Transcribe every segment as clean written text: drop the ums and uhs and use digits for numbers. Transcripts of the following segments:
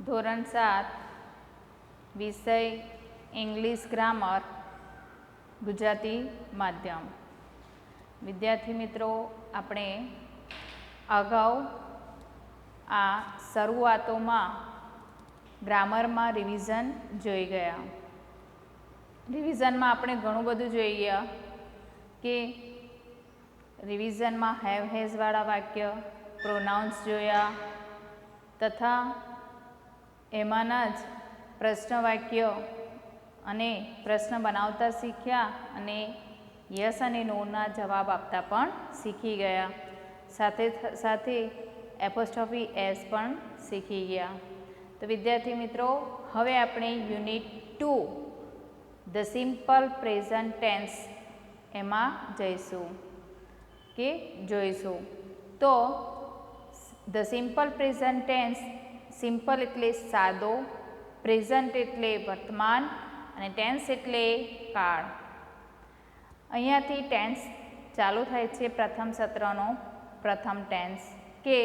ધોરણ 7 વિષય English grammar Gujarati માધ્યમ. વિદ્યાર્થી મિત્રો, આપણે અગાઉ આ શરૂઆતોમાં ગ્રામરમાં રિવિઝન જોઈ ગયા. રિવિઝનમાં આપણે ઘણું બધું જોઈ ગયા કે રિવિઝનમાં હેવ હેઝવાળા વાક્ય, પ્રોનાઉન્સ જોયા તથા એમાંના જ પ્રશ્ન વાક્ય અને પ્રશ્ન બનાવતા શીખ્યા અને યસ અને નોના જવાબ આપતા પણ શીખી ગયા. સાથે સાથે એપોસ્ટ્રોફી એસ પણ શીખી ગયા. તો વિદ્યાર્થી મિત્રો, હવે આપણે unit 2 the simple present tense એમાં જઈશું કે જોઈશું. તો the simple present tense, simple એટલે સાદો, પ્રેઝન્ટ એટલે વર્તમાન અને ટેન્સ એટલે કાળ. અહીંયાથી ટેન્સ ચાલુ થાય છે પ્રથમ સત્રનો પ્રથમ ટેન્સ, કે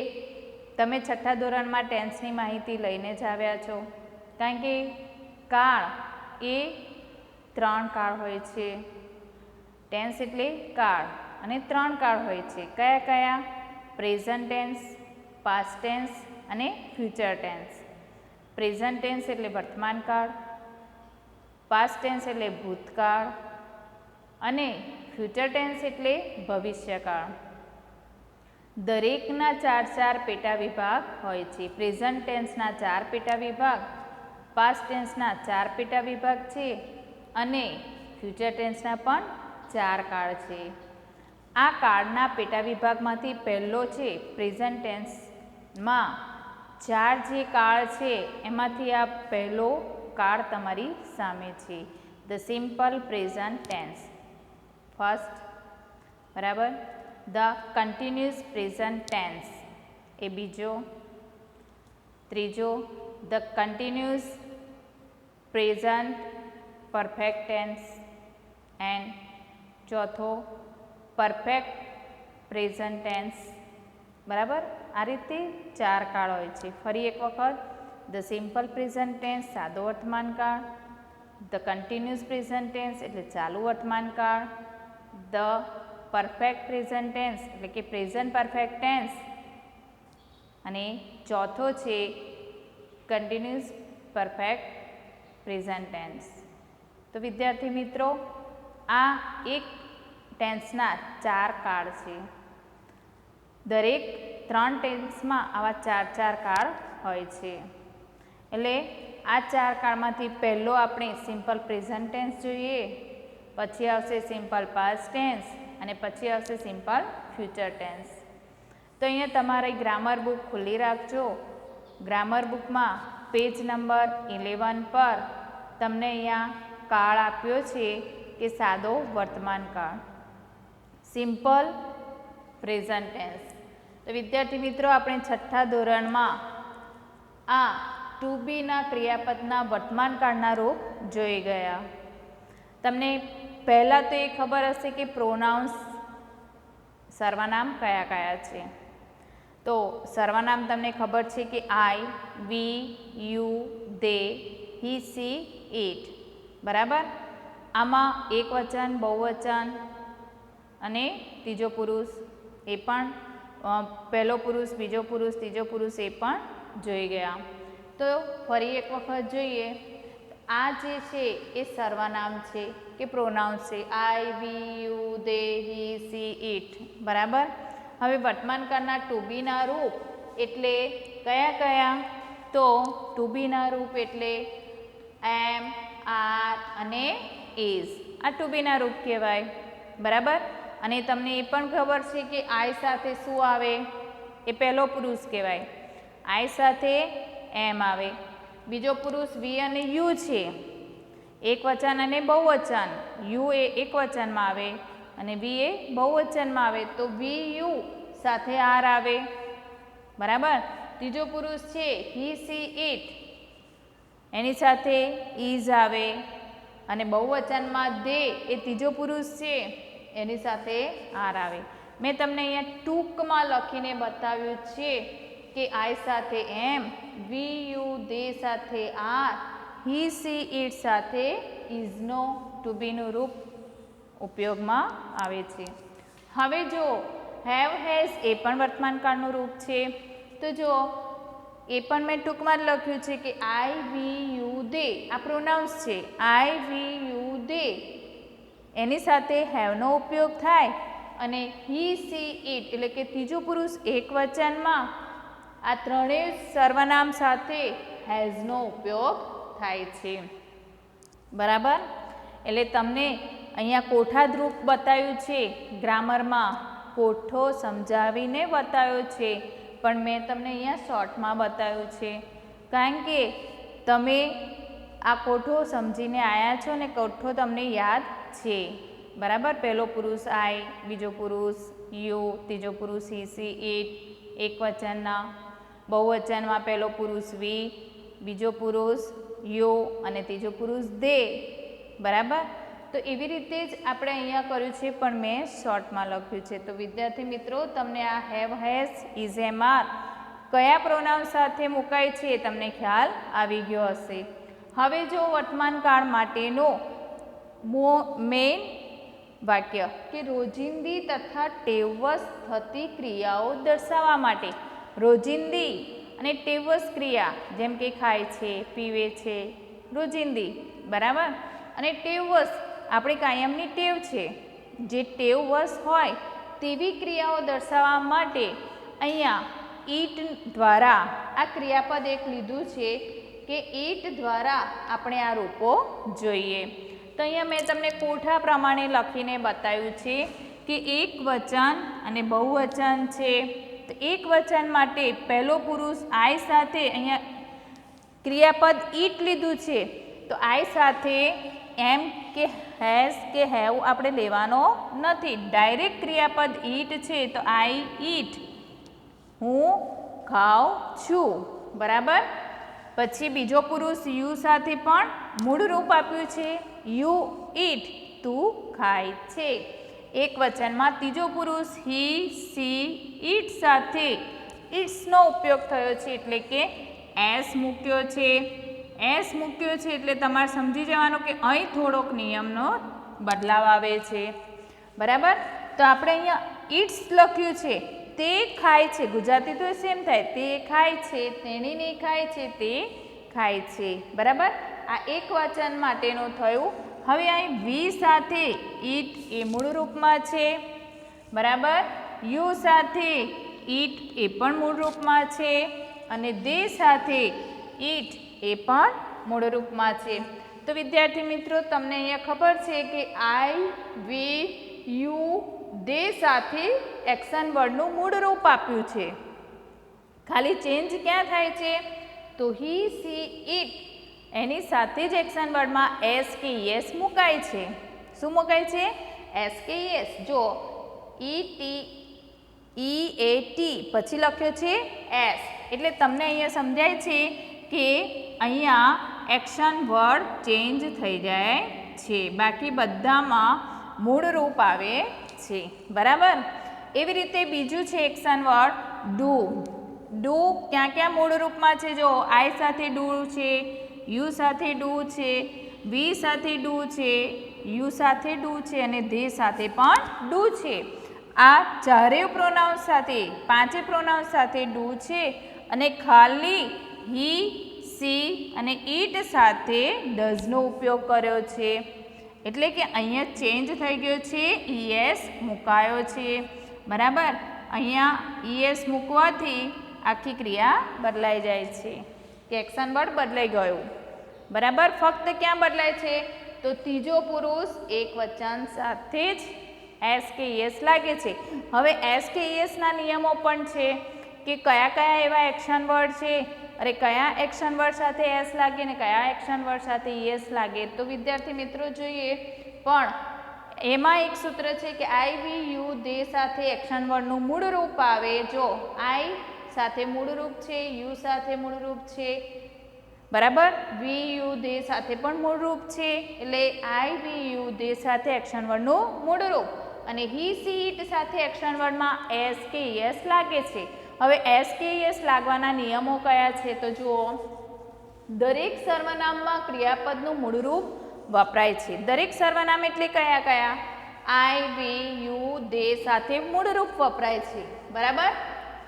તમે છઠ્ઠા ધોરણમાં ટેન્સની માહિતી લઈને જ આવ્યા છો. કારણ કે કાળ એ 3 કાળ હોય છે. ટેન્સ એટલે કાળ અને 3 કાળ હોય છે. કયા કયા? પ્રેઝન્ટ ટેન્સ, પાસ્ટ ટેન્સ અને ફ્યુચર ટેન્સ. પ્રેઝન્ટ ટેન્સ એટલે વર્તમાન કાળ, પાસ્ટ ટેન્સ એટલે ભૂતકાળ અને ફ્યુચર ટેન્સ એટલે ભવિષ્યકાળ. દરેકના 4 પેટા વિભાગ હોય છે. પ્રેઝન્ટ ટેન્સના 4 પેટા વિભાગ, પાસ્ટ ટેન્સના 4 પેટા વિભાગ છે અને ફ્યુચર ટેન્સના પણ 4 કાળ છે. આ કાળના પેટા વિભાગમાંથી પહેલો છે પ્રેઝન્ટ ટેન્સમાં 4 જે કાળ છે એમાંથી આ પહેલો કાળ તમારી સામે છે, the simple present tense. First, બરાબર. ધ કન્ટિન્યુઅસ પ્રેઝન્ટ ટેન્સ એ બીજો. ત્રીજો, the continuous present perfect tense. And ચોથો, પરફેક્ટ પ્રેઝન્ટ ટેન્સ. બરાબર. આ રીતે 4 કાળ હોય છે. ફરી એક વખત, ધ સિમ્પલ પ્રેઝન્ટ ટેન્સ સાદો વર્તમાન કાળ, ધ કન્ટિન્યુઅસ પ્રેઝન્ટ ટેન્સ એટલે ચાલુ વર્તમાન કાળ, ધ પરફેક્ટ પ્રેઝન્ટ ટેન્સ એટલે કે પ્રેઝન્ટ પરફેક્ટ ટેન્સ અને ચોથો છે કન્ટિન્યુઅસ પરફેક્ટ પ્રેઝન્ટ ટેન્સ. તો વિદ્યાર્થી મિત્રો, આ એક ટેન્સના 4 કાળ છે. દરેક 3 ટેન્સમાં આવા 4 કાળ હોય છે. એટલે આ 4 કાળમાંથી પહેલો આપણે સિમ્પલ પ્રેઝન્ટ ટેન્સ જોઈએ, પછી આવશે સિમ્પલ પાસ્ટ ટેન્સ અને પછી આવશે સિમ્પલ ફ્યુચર ટેન્સ. તો અહીંયા તમારી ગ્રામર બુક ખુલ્લી રાખજો. ગ્રામર બુકમાં પેજ નંબર 11 પર તમને અહીંયા કાળ આપ્યો છે કે સાદો વર્તમાન કાળ, સિમ્પલ પ્રેઝન્ટ ટેન્સ. તો વિદ્યાર્થી મિત્રો, આપણે છઠ્ઠા ધોરણમાં આ ટુ બીના ક્રિયાપદના વર્તમાન કાળના રૂપ જોઈ ગયા. તમને પહેલાં તો એ ખબર હશે કે પ્રોનાઉન્સ સર્વનામ કયા કયા છે. તો સર્વનામ તમને ખબર છે કે I, we, you, they, he, she, it. બરાબર. આમાં એકવચન, બહુવચન અને ત્રીજો પુરુષ, એ પણ પહેલો પુરુષ, બીજો પુરુષ, ત્રીજો પુરુષ એ પણ જોઈ ગયા. તો ફરી એક વખત જોઈએ. આ જે છે એ સર્વનામ છે કે પ્રોનાઉન્સ છે. I, we, you, they, he, she, it. બરાબર. હવે વર્તમાન કાળના ટુ બીના રૂપ એટલે કયા કયા? તો ટુ બીના રૂપ એટલે એમ, આર અને ઇઝ. આ ટુ બીના રૂપ કહેવાય. બરાબર. અને તમને એ પણ ખબર છે કે આઈ સાથે શું આવે? એ પહેલો પુરુષ કહેવાય. આઈ સાથે એમ આવે. બીજો પુરુષ વી અને યુ છે, એકવચન અને બહુવચન. યુ એ એકવચનમાં આવે અને વી એ બહુવચનમાં આવે, તો વી યુ સાથે આર આવે. બરાબર. ત્રીજો પુરુષ છે હી, સી, ઇટ, એની સાથે ઇઝ આવે અને બહુવચનમાં દે એ ત્રીજો પુરુષ છે, એની સાથે આર આવે. મેં તમને અહીંયા ટૂંકમાં લખીને બતાવ્યું છે કે આઈ સાથે એમ, વી યુ દે સાથે આર, હી સી ઇટ સાથે ઇઝનો ટુ બીનું રૂપ ઉપયોગમાં આવે છે. હવે જો હેવ હેઝ એ પણ વર્તમાનકાળનું રૂપ છે. તો જો એ પણ મેં ટૂંકમાં જ લખ્યું છે કે આઈ વી યુ દે આ પ્રોનાઉન્સ છે. આઈ વી યુ દે એની સાથે હેવનો ઉપયોગ થાય અને હી સી ઇટ એટલે કે ત્રીજું પુરુષ એકવચનમાં આ ત્રણેય સર્વનામ સાથે હેઝનો ઉપયોગ થાય છે. બરાબર. એટલે તમને અહીંયા કોઠાદ રૂપ બતાવ્યું છે. ગ્રામરમાં કોઠો સમજાવીને બતાવ્યો છે, પણ મેં તમને અહીંયા શોર્ટમાં બતાવ્યું છે, કારણ કે તમે આ કોઠો સમજીને આવ્યા છો ને કોઠો તમને યાદ છે. બરાબર. પહેલો પુરુષ આઈ, બીજો પુરુષ યુ, ત્રીજો પુરુષ હી સી ઇટ એકવચનના, બહુવચનમાં પહેલો પુરુષ વી, બીજો પુરુષ યુ અને ત્રીજો પુરુષ દે. બરાબર. તો એવી રીતે જ આપણે અહીંયા કર્યું છે, પણ મેં શોર્ટમાં લખ્યું છે. તો વિદ્યાર્થી મિત્રો, તમને આ have has is am are કયા પ્રોનાઉન સાથે મુકાય છે એ તમને ખ્યાલ આવી ગયો હશે. હવે જો વર્તમાન કાળ માટેનો મેઇન વાક્ય કે રોજિંદી તથા ટેવવશ થતી ક્રિયાઓ દર્શાવવા માટે રોજિંદી અને ટેવવશ ક્રિયા જેમ કે ખાય છે, પીવે છે, રોજિંદી. બરાબર. અને ટેવવશ આપણી કાયમની ટેવ છે, જે ટેવવશ હોય તેવી ક્રિયાઓ દર્શાવવા માટે અહીંયા ઈટ દ્વારા આ ક્રિયાપદ એક લીધું છે કે ઈટ દ્વારા આપણે આ રૂપો જોઈએ. તો અહીંયા મેં તમને કોઠા પ્રમાણે લખીને બતાવ્યું છે કે એક વચન અને બહુવચન છે. તો એક વચન માટે પહેલો પુરુષ આઈ સાથે અહીંયા ક્રિયાપદ ઈટ લીધું છે. તો આઈ સાથે એમ કે હેઝ કે હેવ આપણે લેવાનો નથી. ડાયરેક્ટ ક્રિયાપદ ઈટ છે. તો આઈ ઈટ, હું ખાઉં છું. બરાબર. પછી બીજો પુરુષ યુ સાથે પણ મૂળ રૂપ આપ્યું છે. યુ ઈટ, તું ખાય છે. એક વચનમાં ત્રીજો પુરુષ હી સી ઇટ સાથે ઇટ્સનો ઉપયોગ થયો છે, એટલે કે એસ મૂક્યો છે. એસ મૂક્યો છે એટલે તમારે સમજી જવાનું કે અહીં થોડોક નિયમનો બદલાવ આવે છે. બરાબર. તો આપણે અહીંયા ઇટ્સ લખ્યું છે. તે ખાય છે. ગુજરાતી તો સેમ થાય. તે ખાય છે, તેણીને ખાય છે, તે ખાય છે. બરાબર. આ એક વચન માટેનું થયું. હવે અહીં વી સાથે ઈટ એ મૂળ રૂપમાં છે. બરાબર. યુ સાથે ઈટ એ પણ મૂળ રૂપમાં છે અને દે સાથે ઈટ એ પણ મૂળ રૂપમાં છે. તો વિદ્યાર્થી મિત્રો, તમને અહીંયા ખબર છે કે આઈ, વી, યુ, દે સાથે એક્શન વર્ડનું મૂળ રૂપ આપ્યું છે. ખાલી ચેન્જ ક્યાં થાય છે? તો હી સી ઇટ એની સાથે જ એક્શન વર્ડમાં એસ કે યસ મુકાય છે. શું મુકાય છે? એસ કે યસ. જો ઈ એ ટી પછી લખ્યો છે એસ, એટલે તમને અહીંયા સમજાય છે કે અહીંયા એક્શન વર્ડ ચેન્જ થઈ જાય છે. બાકી બધામાં મૂળ રૂપ આવે છે. બરાબર. એવી રીતે બીજું છે એક્શન વર્ડ ડુ. ડુ ક્યાં ક્યાં મૂળ રૂપમાં છે? જો આઈ સાથે ડુ છે, યુ સાથે ડુ છે, વી સાથે ડુ છે, યુ સાથે ડુ છે અને ધે સાથે પણ ડુ છે. આ ચારેય પ્રોનાઉન્સ સાથે, પાંચે પ્રોનાઉન્સ સાથે ડુ છે અને ખાલી હી, સી અને ઈટ સાથે ડઝનો ઉપયોગ કર્યો છે. એટલે કે અહીંયા ચેન્જ થઈ ગયો છે. ઈએસ મુકાયો છે. બરાબર. અહીંયા ઈએસ મૂકવાથી આખી ક્રિયા બદલાઈ જાય છે કે એક્શન વર્ડ બદલાઈ ગયું. બરાબર. ફક્ત ક્યાં બદલાય છે? તો ત્રીજો પુરુષ એક વચન સાથે જ એસ કે યસ લાગે છે. હવે એસ કે યસના નિયમો પણ છે કે કયા કયા એવા એક્શન વર્ડ છે, અરે કયા એક્શન વર્ડ સાથે એસ લાગે ને કયા એક્શન વર્ડ સાથે યસ લાગે. તો વિદ્યાર્થી મિત્રો જોઈએ, પણ એમાં એક સૂત્ર છે કે આઈ, વી, યુ, દે સાથે એક્શન વર્ડનું મૂળ રૂપ આવે. જો આઈ સાથે મૂળ રૂપ છે, યુ સાથે મૂળ રૂપ છે. બરાબર. વી, યુ, દે સાથે પણ મૂળ રૂપ છે. એટલે આઈ, વી, યુ, દે સાથે એક્શન વર્ડનું મૂળ રૂપ અને હી, સી, ઇટ સાથે એક્શન વર્ડમાં એસ કે યસ લાગે છે. હવે એસ કે એસ લાગવાના નિયમો કયા છે તો જુઓ, દરેક સર્વનામમાં ક્રિયાપદનું મૂળરૂપ વપરાય છે. દરેક સર્વનામ એટલે કયા કયા? આઈ, વી, યુ, દે સાથે મૂળરૂપ વપરાય છે. બરાબર.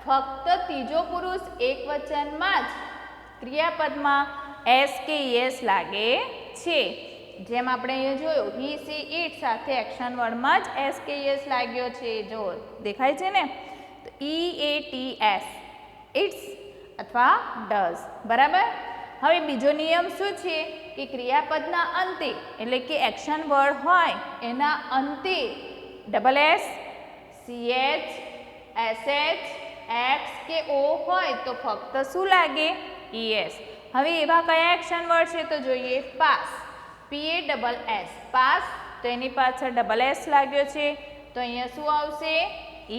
ફક્ત ત્રીજો પુરુષ એકવચનમાં જ ક્રિયાપદમાં એસ કે એસ લાગે છે. જેમ આપણે અહીંયા જોયું, હી, સી, ઇટ સાથે એક્શન વર્ડમાં જ એસ કે એસ લાગ્યો છે. જો દેખાય છે ને, તો ઈ, એ, ટી, એસ, ઇટ્સ અથવા ડઝ. બરાબર. હવે બીજો નિયમ શું છે કે ક્રિયાપદના અંતે એટલે કે એક્શન વર્ડ હોય એના અંતે double S, CH, SH, X કે O હોય તો ફક્ત શું લાગે? ES. હવે એવા કયા એક્શન વર્ડ છે તો જોઈએ. પાસ, PASS, પાસ, તો એની પાછળ ડબલ એસ લાગ્યો છે તો અહીંયા શું આવશે?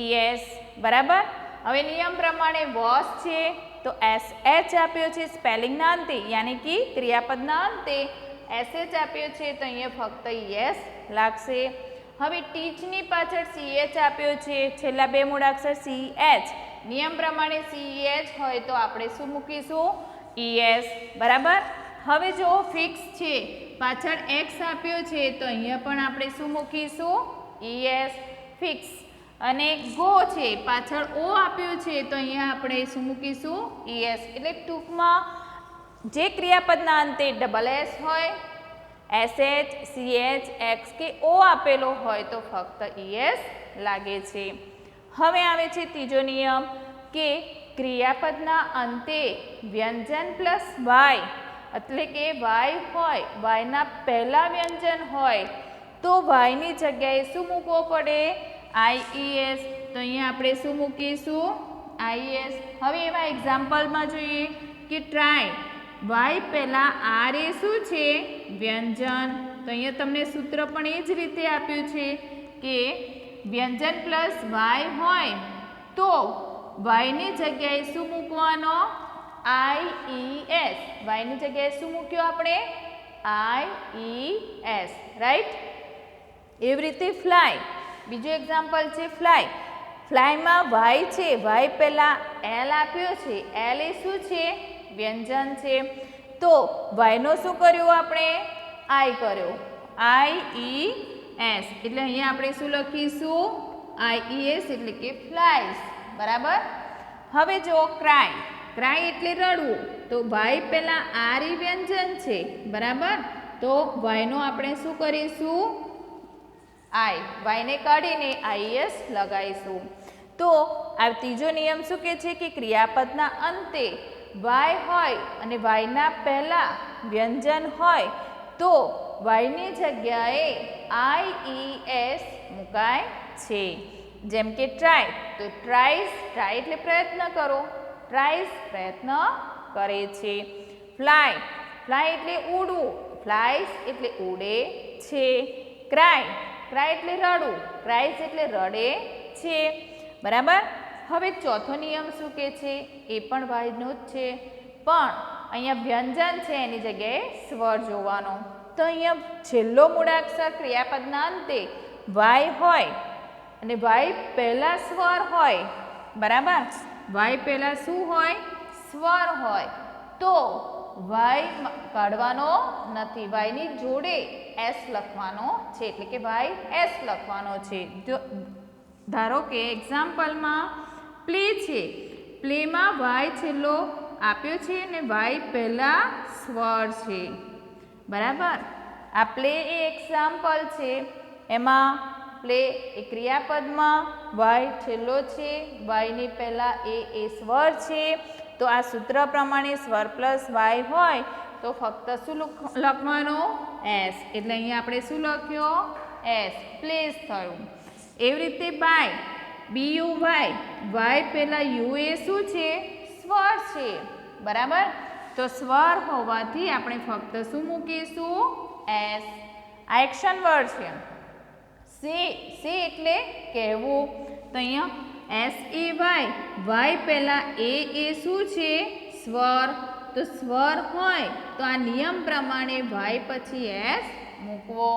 ES. બરાબર. હવે નિયમ પ્રમાણે વોશ છે તો SH આપ્યો છે સ્પેલિંગના અંતે, યાની કે ક્રિયાપદના અંતે SH આપ્યો છે તો અહીંયા ફક્ત ES લાગશે. હવે ટીચની પાછળ CH આપ્યો છે, છેલ્લા બે મૂળાક્ષર CH, નિયમ પ્રમાણે CH હોય તો આપણે શું મૂકીશું? ES. બરાબર. હવે જો ફિક્સ છે, પાછળ X આપ્યો છે તો અહીંયા પણ આપણે શું મૂકીશું? ES. ફિક્સ. અને ગો છે, પાછળ O આપ્યો છે તો અહીંયા આપણે શું મૂકીશું? ES. એટલે ટૂંકમાં જે ક્રિયાપદના અંતે ડબલ એસ હોય, SH, CH, X કે O આપેલો હોય તો ફક્ત ES લાગે છે. હવે આવે છે ત્રીજો નિયમ કે ક્રિયાપદના અંતે વ્યંજન પ્લસ વાય એટલે કે વાય હોય, વાયના પહેલા વ્યંજન હોય તો વાયની જગ્યાએ શું મૂકવો પડે? IES. તો અહીંયા આપણે શું મૂકીશું? IES. હવે એવા એક્ઝામ્પલમાં જોઈએ કે ટ્રાય, વાય પહેલાં આર એ શું છે? વ્યંજન. તો અહીંયા તમને સૂત્ર પણ એ જ રીતે આપ્યું છે કે વ્યંજન પ્લસ વાય હોય તો વાયની જગ્યાએ શું મૂકવાનો? IES. વાયની જગ્યાએ શું મૂક્યો આપણે? IES. રાઈટ. એવી રીતે ફ્લાય, બીજું એક્ઝામ્પલ છે ફ્લાય. ફ્લાયમાં વાય છે, વાય પહેલાં એલ આપ્યો છે, એલ એ શું છે? વ્યંજન છે. તો વાયનો શું કર્યું આપણે? આઈ કર્યો, IES. એટલે અહીંયા આપણે શું લખીશું? IES એટલે કે ફ્લાયસ. બરાબર. હવે જો ક્રાય, ક્રાય એટલે રડવું, તો વાય પહેલાં આરી વ્યંજન છે. બરાબર. તો વાયનો આપણે શું કરીશું? આઈ, વાયને કાઢીને IES લગાવીશું. તો આ ત્રીજો નિયમ શું કહે છે કે ક્રિયાપદના અંતે વાય હોય અને વાયના પહેલાં વ્યંજન હોય તો વાયની જગ્યાએ IES મુકાય છે. જેમ કે ટ્રાય, તો ટ્રાઈસ, ટ્રાય એટલે પ્રયત્ન કરો, ટ્રાઈસ પ્રયત્ન કરે છે. ફ્લાય, ફ્લાય એટલે ઉડવું, ફ્લાયસ એટલે ઉડે છે. ક્રાય, ક્રાય એટલે રડવું, ક્રાઇસ એટલે રડે છે. બરાબર. હવે ચોથો નિયમ શું કહે છે? એ પણ વાયનો જ છે, પણ અહીંયા વ્યંજન છે એની જગ્યાએ સ્વર જોવાનો. તો અહીંયા છેલ્લો મૂળાક્ષર ક્રિયાપદના અંતે વાય હોય અને વાય પહેલાં સ્વર હોય. બરાબર. વાય પહેલાં શું હોય? સ્વર હોય. તો વાય કાઢવાનો નથી, વાયની જોડે એસ લખવાનો છે, એટલે કે વાય એસ લખવાનો છે. જો ધારો કે એક્ઝામ્પલમાં પ્લે છે, પ્લેમાં વાય છેલ્લો આપ્યો છે અને વાય પહેલાં સ્વર છે. બરાબર. આ પ્લે એ એક્ઝામ્પલ છે, એમાં પ્લે એ ક્રિયાપદમાં વાય છેલ્લો છે, વાયની પહેલાં એ સ્વર છે. તો આ સૂત્ર પ્રમાણે સ્વર પ્લસ વાય હોય તો ફક્ત શું લખવાનો? એસ. એટલે અહીંયા આપણે શું લખ્યો? એસ. પ્લેસ થયું. એવી રીતે બાય, BUY, વાય પહેલાં યુ એ શું છે? સ્વર છે. બરાબર. તો સ્વર હોવાથી આપણે ફક્ત શું મૂકીશું? એસ. આ એક્શન વર્ડ છે. સે, સે એટલે કહેવું, તો અહીંયા SAY, વાય પહેલાં એ શું છે? સ્વર. તો સ્વર હોય તો આ નિયમ પ્રમાણે વાય પછી એસ મૂકવો.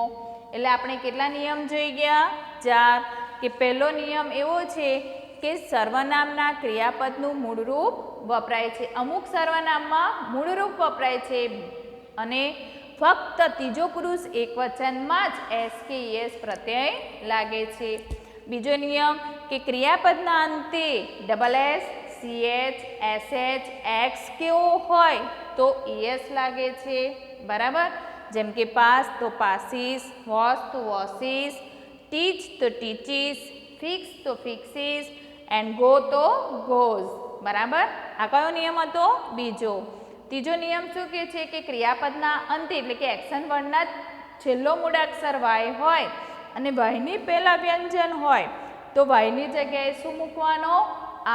એટલે આપણે કેટલા નિયમ જોઈ ગયા? 4. કે પહેલો નિયમ એવો છે કે સર્વનામના ક્રિયાપદનું મૂળરૂપ વપરાય છે. અમુક સર્વનામમાં મૂળરૂપ વપરાય છે અને ફક્ત ત્રીજો પુરુષ એકવચનમાં જ એસ કે ઈએસ પ્રત્યય લાગે છે. બીજો નિયમ કે ક્રિયાપદના અંતે double S, CH, SH, x કેવો હોય તો ઈએસ લાગે છે. બરાબર. જેમ કે પાસ તો પાસીસ, વોશ તો વોસીસ, ટીચ તો ટીચીસ, ફિક્સ તો ફિક્સીસ એન્ડ ગો તો ગોઝ. બરાબર. આ કયો નિયમ હતો? બીજો. ત્રીજો નિયમ શું કહે છે કે ક્રિયાપદના અંતે એટલે કે એક્શન વર્ડના છેલ્લો મૂળાક્ષર વાય હોય અને વાયની પહેલાં વ્યંજન હોય તો વાયની જગ્યાએ શું મૂકવાનો?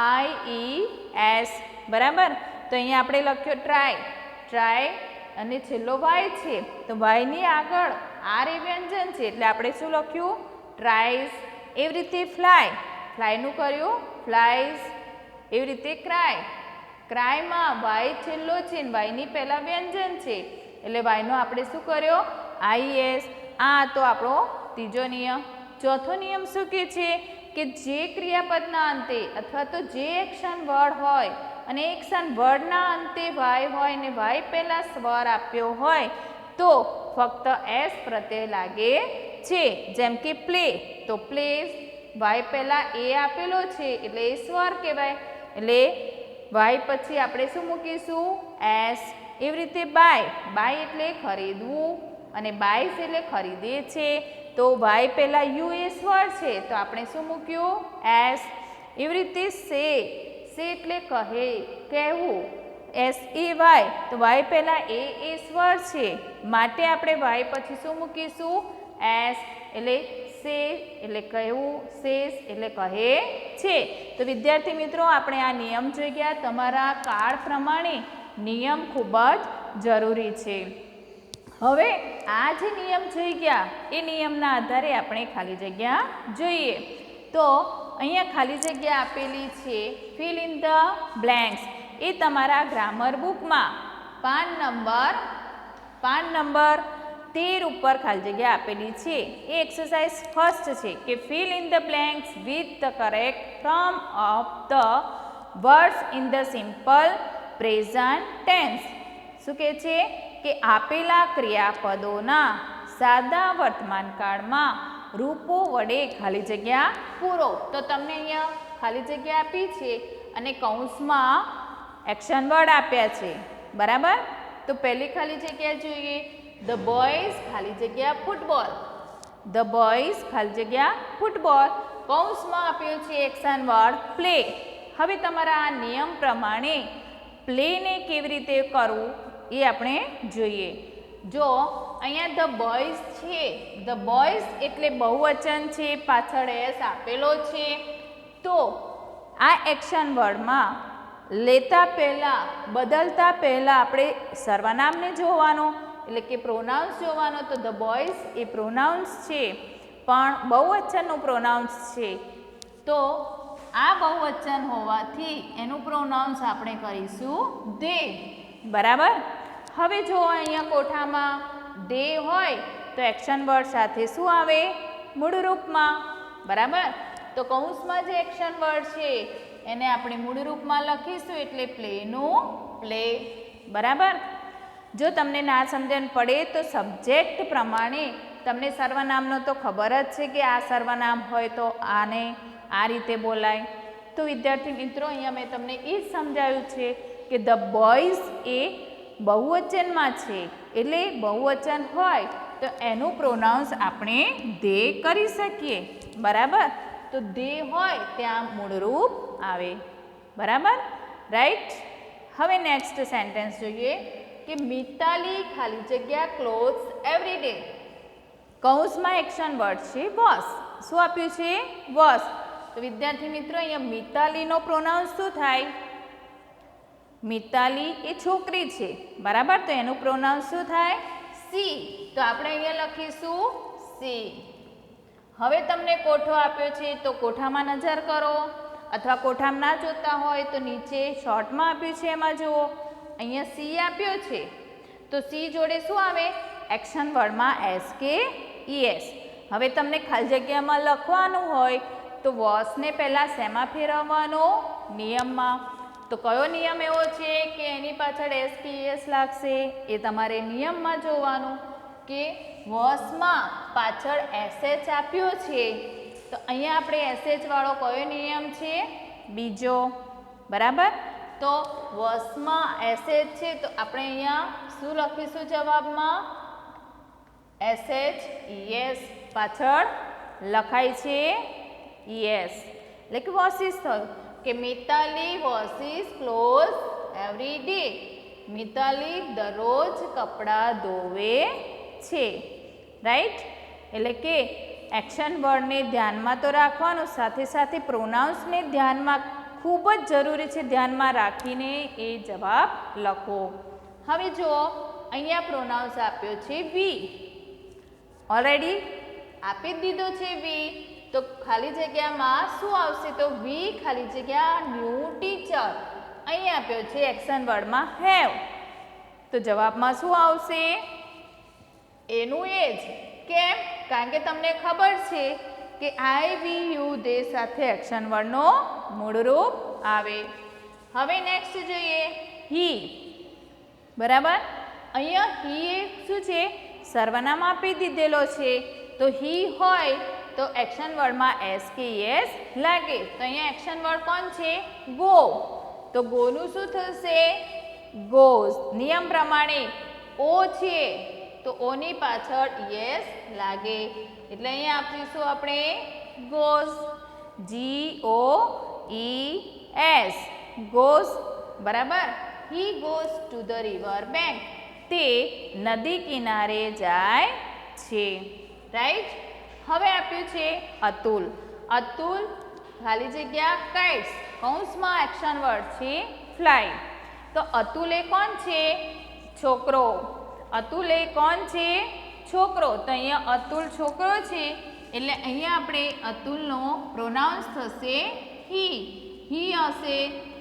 આઈ ઈ એસ. બરાબર. તો અહીંયા આપણે લખ્યો ટ્રાય, ટ્રાય અને છેલ્લો વાય છે તો વાયની આગળ આર એ વ્યંજન છે એટલે આપણે શું લખ્યું? ટ્રાઇઝ. એવી રીતે ફ્લાય, ફ્લાયનું કર્યું ફ્લાઇઝ. એવી રીતે ક્રાય, ક્રાયમાં વાય છેલ્લો છે ને વાયની પહેલાં વ્યંજન છે એટલે વાયનો આપણે શું કર્યો? આઈએસ. આ તો આપણો ત્રીજો નિયમ. ચોથો નિયમ શું કહે છે કે જે ક્રિયાપદના અંતે અથવા તો જે એક્શન વર્ડ હોય અને એક્શન વર્ડના અંતે વાય હોય ને વાય પહેલાં સ્વર આપ્યો હોય તો ફક્ત એસ પ્રત્યય લાગે છે. જેમ કે પ્લે તો પ્લેઝ, વાય પહેલાં એ આપેલો છે એટલે એ સ્વર કહેવાય એટલે વાય પછી આપણે શું મૂકીશું? એસ. એવી રીતે બાય, બાય એટલે ખરીદવું અને બાયસ એટલે ખરીદે છે તો વાય પહેલાં યુ એ સ્વર છે તો આપણે શું મૂક્યું? એસ. એવી રીતે સે, સે એટલે કહે, કહેવું, એસ એ વાય તો વાય પહેલાં એ સ્વર છે માટે આપણે વાય પછી શું મૂકીશું? એસ. એટલે સે એટલે કહેવું, સેસ એટલે કહે છે. તો વિદ્યાર્થી મિત્રો આપણે આ નિયમ જોઈ ગયા. તમારા કાળ પ્રમાણે નિયમ ખૂબ જ જરૂરી છે. હવે આ જે નિયમ જોઈ ગયા એ નિયમના આધારે આપણે ખાલી જગ્યા જોઈએ. તો અહીંયા ખાલી જગ્યા આપેલી છે ફિલ ઇન ધ બ્લેન્ક્સ. એ તમારા ગ્રામર બુકમાં પાન નંબર 13 ઉપર ખાલી જગ્યા આપેલી છે. એ એક્સરસાઇઝ ફર્સ્ટ છે કે fill in the blanks with the correct form of the words in the simple present tense. શું કહે છે કે આપેલા ક્રિયાપદોના સાદા વર્તમાન કાળમાં રૂપો વડે ખાલી જગ્યા પૂરો. તો તમને અહીંયા ખાલી જગ્યા આપી છે અને કૌંસમાં એક્શન વર્ડ આપ્યા છે. બરાબર. તો પહેલી ખાલી જગ્યા જોઈએ. ધ બોયઝ ખાલી જગ્યા ફૂટબોલ, ધ બોયઝ ખાલી જગ્યા ફૂટબોલ. કૌંસમાં આપ્યું છે એક્શન વર્ડ પ્લે. હવે તમારા આ નિયમ પ્રમાણે પ્લેને કેવી રીતે કરવું એ આપણે જોઈએ. જો અહીંયા ધ બોયઝ છે, ધ બોયઝ એટલે બહુવચન છે, પાછળ એસ આપેલો છે તો આ એક્શન વર્ડમાં લેતા પહેલાં બદલતા પહેલાં આપણે સર્વનામને જોવાનો એટલે કે પ્રોનાઉન્સ જોવાનો. તો ધ બોયઝ એ પ્રોનાઉન્સ છે પણ બહુવચનનું પ્રોનાઉન્સ છે તો આ બહુવચન હોવાથી એનું પ્રોનાઉન્સ આપણે કરીશું દે. બરાબર. હવે જો અહીંયા કોઠામાં દે હોય તો એક્શન વર્ડ સાથે શું આવે? મૂળ રૂપમાં. બરાબર. તો કૌંસમાં જે એક્શન વર્ડ છે એને આપણે મૂળ રૂપમાં લખીશું એટલે પ્લેનું પ્લે. બરાબર. જો તમને ના સમજણ પડે તો સબ્જેક્ટ પ્રમાણે તમને સર્વનામનો તો ખબર જ છે કે આ સર્વનામ હોય તો આને આ રીતે બોલાય. તો વિદ્યાર્થી મિત્રો અહીંયા મેં તમને એ જ સમજાવ્યું છે કે ધ બોયઝ એ બહુવચનમાં છે એટલે બહુવચન હોય તો એનું પ્રોનાઉન્સ આપણે દે કરી શકીએ. બરાબર. તો દે હોય ત્યાં મૂળરૂપ આવે. બરાબર. રાઈટ. હવે નેક્સ્ટ સેન્ટેન્સ જોઈએ કે મિતાલી ખાલી જગ્યા ક્લોથ્સ એવરી ડે. કૌંસમાં એક્શન વર્ડ છે વોશ. શું આપ્યું છે? વોશ. તો વિદ્યાર્થી મિત્રો અહીંયા મિતાલીનો પ્રોનાઉન્સ શું થાય? મિતાલી એ છોકરી છે. બરાબર. તો એનું પ્રોનાઉન્સ શું થાય? સી. તો આપણે અહીંયા લખીશું સી. હવે તમને કોઠો આપ્યો છે તો કોઠામાં નજર કરો અથવા કોઠામાં ના જોતા હોય તો નીચે શોર્ટમાં આપ્યું છે એમાં જુઓ. અહીંયા સી આપ્યો છે તો સી જોડે શું આવે? એક્શન વર્ડમાં એસ કે ઈએસ. હવે તમને ખાલી જગ્યામાં લખવાનું હોય તો વોસને પહેલાં શેમાં ફેરવવાનો? નિયમમાં. તો કયો નિયમ એવો છે કે એની પાછળ એસ કે એસ લાગશે? એ તમારે નિયમમાં જોવાનું કે વોસમાં પાછળ એસએચ આપ્યો છે, તો અહીંયા આપણે એસએચ વાળો કયો નિયમ છે? બીજો. બરાબર. તો વોસમાં એસએચ છે તો આપણે અહીંયા શું લખીશું જવાબમાં? એસએચ ઈએસ પાછળ લખાય છે ઈએસ, એટલે કે વોશિસ થયું કે Mitali washes clothes every day. Mitali દરરોજ કપડાં ધોવે છે. રાઈટ. એટલે કે એક્શન વર્ડને ધ્યાનમાં તો રાખવાનું, સાથે સાથે પ્રોનાઉન્સને ધ્યાનમાં ખૂબ જ જરૂરી છે, ધ્યાનમાં રાખીને એ જવાબ લખો. હવે જુઓ અહીંયા પ્રોનાઉન્સ આપ્યો છે વી. ઓલરેડી આપી જ દીધો છે વી, તો ખાલી જગ્યામાં શું આવશે? તો વી ખાલી જગ્યા ન્યૂ ટીચર. અહીં આપ્યો છે એક્શન વર્ડમાં હેવ, તો જવાબમાં શું આવશે? એનું એ જ. કેમ? કારણ કે તમને ખબર છે કે આઈ વી યુ દે સાથે એક્શન વર્ડનો મૂળરૂપ આવે. હવે નેક્સ્ટ જોઈએ હી. બરાબર. અહીંયા હી એ શું છે? સર્વનામ આપી દીધેલો છે, તો હી હોય તો એક્શન વર્ડમાં એસ કે એસ લાગે. તો અહીંયા એક્શન વર્ડ કોણ છે? ગો. તો ગોનું શું થશે? ગોઝ. નિયમ પ્રમાણે ઓ છે તો ઓની પાછળ યસ લાગે, એટલે અહીંયા આપીશું આપણે ગોઝ. GOES goes. બરાબર. He goes to the river bank. તે નદી કિનારે જાય છે. રાઈટ. હવે આપ્યું છે અતુલ. અતુલ ખાલી જગ્યા કાઇટ્સ, કૌંસમાં એક્શન વર્ડ છે ફ્લાય. તો અતુલ એ કોણ છે? છોકરો. અતુલ એ કોણ છે? છોકરો. તો અહીંયા અતુલ છોકરો છે, એટલે અહીંયા આપણે અતુલનો પ્રોનાઉન્સ થશે હી. હી હશે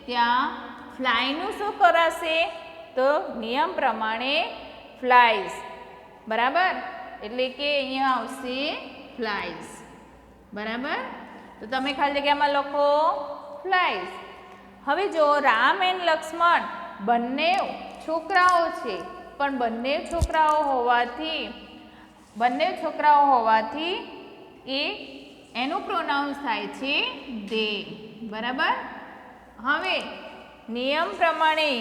ત્યાં ફ્લાયનું શું કરાશે? તો નિયમ પ્રમાણે ફ્લાઇઝ. બરાબર. એટલે કે અહીંયા આવશે ફ્લાઇઝ. બરાબર. તો તમે ખાલી જગ્યામાં લખો ફ્લાઇઝ. હવે જો રામ એન્ડ લક્ષ્મણ બંને છોકરાઓ છે, પણ બંને છોકરાઓ હોવાથી એનું પ્રોનાઉન્સ થાય છે દે. બરાબર. હવે નિયમ પ્રમાણે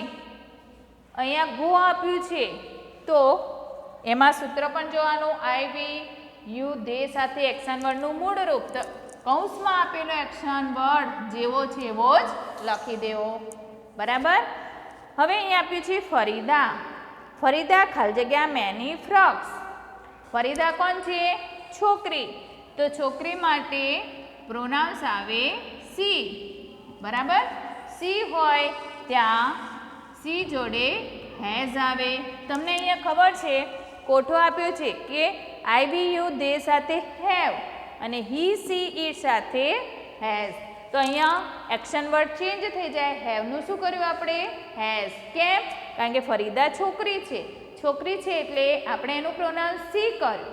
અહીંયા ગો આપ્યું છે, તો એમાં સૂત્ર પણ જોવાનું આઈ વી યુ દે સાથે એક્શન વર્ડનું મૂળ રૂપ. તો કૌંસમાં આપેલો એક્શન વર્ડ જેવો છે એવો જ લખી દેવો. બરાબર. હવે અહીંયા આપ્યું છે ફરીદા. ફરીદા ખાલી જગ્યા મેની ફ્રોક્સ. ફરીદા કોણ છે? છોકરી. તો છોકરી માટે પ્રોનાઉન્સ આવે સી. બરાબર. સી હોય ત્યાં સી જોડે હેઝ આવે. તમને અહીંયા ખબર છે કોઠો આપ્યો છે કે આઈ વી યુ દે સાથે હેવ અને હી સી ઈટ સાથે હેઝ. તો અહીંયા એક્શન વર્ડ ચેન્જ થઈ જાય. હેવનું શું કર્યું આપણે? હેઝ. કેમ? કારણ કે ફરીદા છોકરી છે. છોકરી છે એટલે આપણે એનું પ્રોનાઉન્સ સી કર્યું.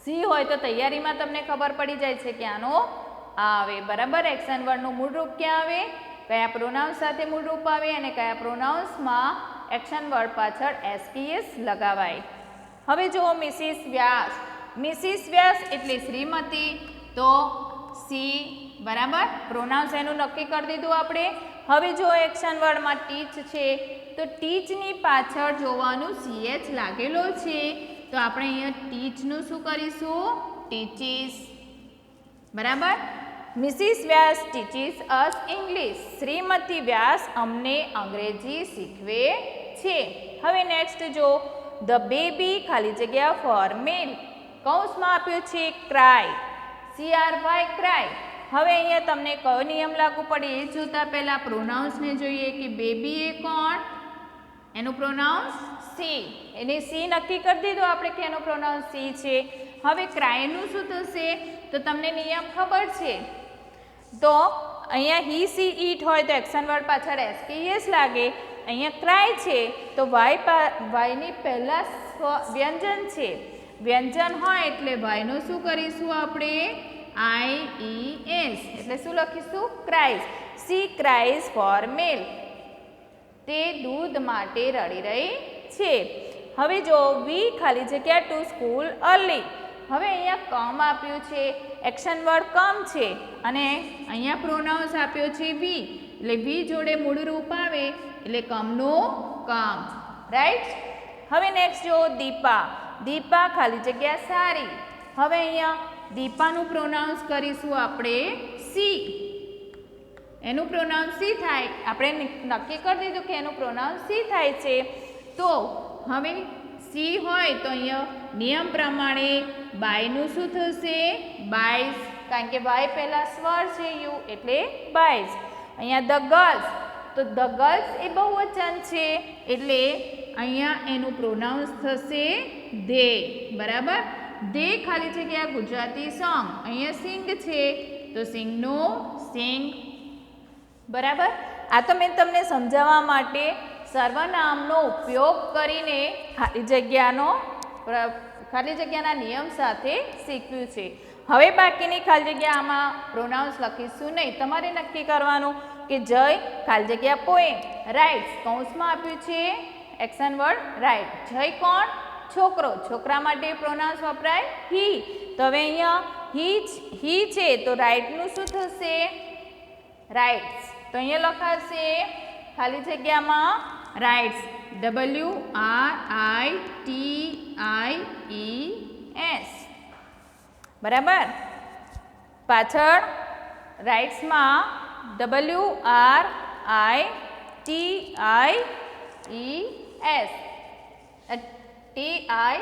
સી હોય તો તૈયારીમાં તમને ખબર પડી જાય છે કે આનો આવે. બરાબર. એક્શન વર્ડનું મૂળરૂપ ક્યાં આવે? કયા પ્રોનાઉન્સ સાથે મૂળરૂપ આવે અને કયા પ્રોનાઉન્સમાં એક્શન વર્ડ પાછળ એસપીએસ લગાવાય. હવે જુઓ મિસિસ વ્યાસ. મિસિસ વ્યાસ એટલે શ્રીમતી, તો સી. બરાબર. પ્રોનાઉન્સ એનું નક્કી કરી દીધું આપણે. હવે જો એક્શન વર્ડમાં ટીચ છે તો ટીચની પાછળ જોવાનું સીએચ લાગેલો છે, તો આપણે અહીંયા ટીચનું શું કરીશું? ટીચીસ. બરાબર. મિસિસ વ્યાસ ટીચીસ અસ ઇંગ્લિશ. શ્રીમતી વ્યાસ અમને અંગ્રેજી શીખવે છે. હવે નેક્સ્ટ જો ધ બેબી ખાલી જગ્યા ફોર મેલ. કૌંસમાં આપ્યું છે ક્રાય. CRY cry. હવે અહીંયા તમને કયો નિયમ લાગુ પડે એ જોતા પહેલા પ્રોનાઉન્સને જોઈએ કે બેબી એ કોણ? એનું પ્રોનાઉન્સ સી. એને સી નક્કી કરી દીધું આપણે કે એનું પ્રોનાઉન્સ સી છે. હવે ક્રાયનું શું થશે? તો તમને નિયમ ખબર છે. તો અહીંયા હી સી ઈટ હોય તો એક્શન વર્ડ પાછળ એસકેએસ લાગે. અહીંયા ક્રાય છે તો વાયની પહેલાં વ્યંજન છે. વ્યંજન હોય એટલે વાયનું શું કરીશું આપણે? IES એટલે શું લખીશું? Cries. She cries for milk. તે દૂધ માટે રડી રહી છે. હવે જો વી ખાલી જગ્યા ટુ સ્કૂલ અર્લી. હવે અહીંયા કમ આપ્યું છે, એક્શન વર્ડ કમ છે અને અહીંયા પ્રોનાઉન્સ આપ્યો છે વી, એટલે વી જોડે મૂળ રૂપ આવે એટલે કમનું કમ. રાઈટ. હવે નેક્સ્ટ જો દીપા. દીપા ખાલી જગ્યા સારી. હવે અહીંયા દીપાનું પ્રોનાઉન્સ કરીશું આપણે સી. એનું પ્રોનાઉન્સ સી થાય. આપણે નક્કી કરી દીધું કે એનું પ્રોનાઉન્સ સી થાય છે. તો હવે સી હોય તો અહીંયા નિયમ પ્રમાણે બાયનું શું થશે? બાયઝ. કારણ કે બાય પહેલાં સ્વર છે યુ એટલે બાયઝ. અહીંયા ધ ગર્લ્સ, તો ધ ગર્લ્સ એ બહુવચન છે એટલે અહીંયા એનું પ્રોનાઉન્સ થશે દે. બરાબર. દે ખાલી જગ્યા ગુજરાતી સોંગ. અહીંયા સિંગ છે તો સિંગનું સિંગ. બરાબર. આ તો મેં તમને સમજાવવા માટે સર્વનામનો ઉપયોગ કરીને ખાલી જગ્યાના નિયમ સાથે શીખ્યું છે. હવે બાકીની ખાલી જગ્યા આમાં પ્રોનાઉન્સ લખીશું નહીં. તમારે નક્કી કરવાનું કે જય ખાલી જગ્યા પોએમ રાઇટ્સ. કૌંસમાં આપ્યું છે એક્શન વર્ડ રાઇટ. જય કોણ? છોકરો. છોકરા માટે પ્રોનાઉન્સ વપરાય હી. તો હવે અહીંયા હી છે તો રાઇટનું શું થશે? રાઇટ્સ. તો અહીંયા લખાશે ખાલી જગ્યામાં રાઇટ્સ. WRITIES. બરાબર. પાછળ રાઇટ્સમાં WRITIES. TI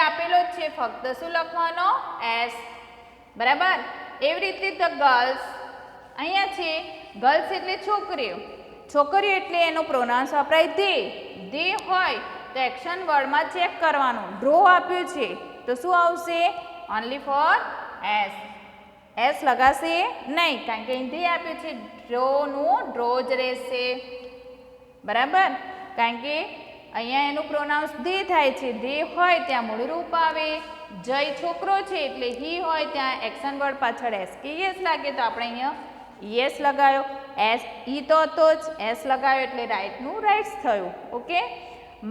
આપેલો જ છે, ફક્ત શું લખવાનો? એસ. બરાબર. એવી રીતે ધ ગર્લ્સ. અહીંયા છે ગર્લ્સ એટલે છોકરીઓ. છોકરીઓ એટલે એનો પ્રોનાઉન્સ વપરાય દે. દે હોય તો એક્શન વર્ડમાં ચેક કરવાનું. ડ્રો આપ્યું છે તો શું આવશે? Only for S. એસ લગાશે નહીં કારણ કે અહીં દે આપ્યું છે. ડ્રોનું ડ્રો જ રહેશે. બરાબર. કારણ કે અહીંયા એનું પ્રોનાઉન્સ દે થાય છે. દે હોય ત્યાં મૂળ રૂપ આવે. જય છોકરો છે એટલે હી હોય ત્યાં એક્શન વર્ડ પાછળ એસ કે યસ લાગે તો આપણે અહીંયા યસ લગાવ્યો. એસ ઈ તો હતો જ, એસ લગાવ્યો એટલે રાઇટનું રાઇટ્સ થયું. ઓકે.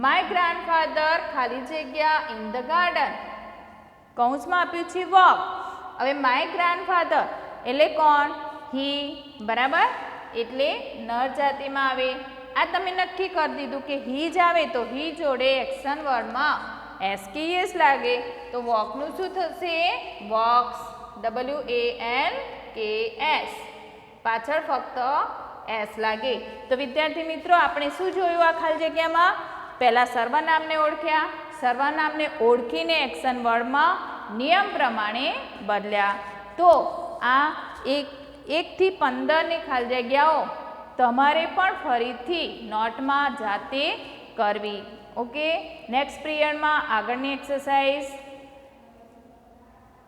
માય ગ્રાન્ડફાધર ખાલી જગ્યા ઇન ધ ગાર્ડન. કૌંસમાં આપ્યું છે વોક. હવે માય ગ્રાન્ડફાધર એટલે કોણ? હી. બરાબર. એટલે નર જાતિમાં આવે. આ તમે નક્કી કરી દીધું કે હી જ આવે તો હી જોડે એક્શન વર્ડમાં એસ કે યસ લાગે તો વોકનું શું થશે? વોક્સ. WALKS. પાછળ ફક્ત એસ લાગે. તો વિદ્યાર્થી મિત્રો આપણે શું જોયું આ ખાલી જગ્યામાં? પહેલાં સર્વનામને ઓળખ્યા. સર્વનામને ઓળખીને એક્શન વર્ડમાં નિયમ પ્રમાણે બદલ્યા. તો આ 1 થી 15ની ખાલી જગ્યાઓ તમારે પણ ફરીથી નોટમાં જાતે કરવી. ઓકે. નેક્સ્ટ પિરિયડમાં આગળની એક્સરસાઇઝ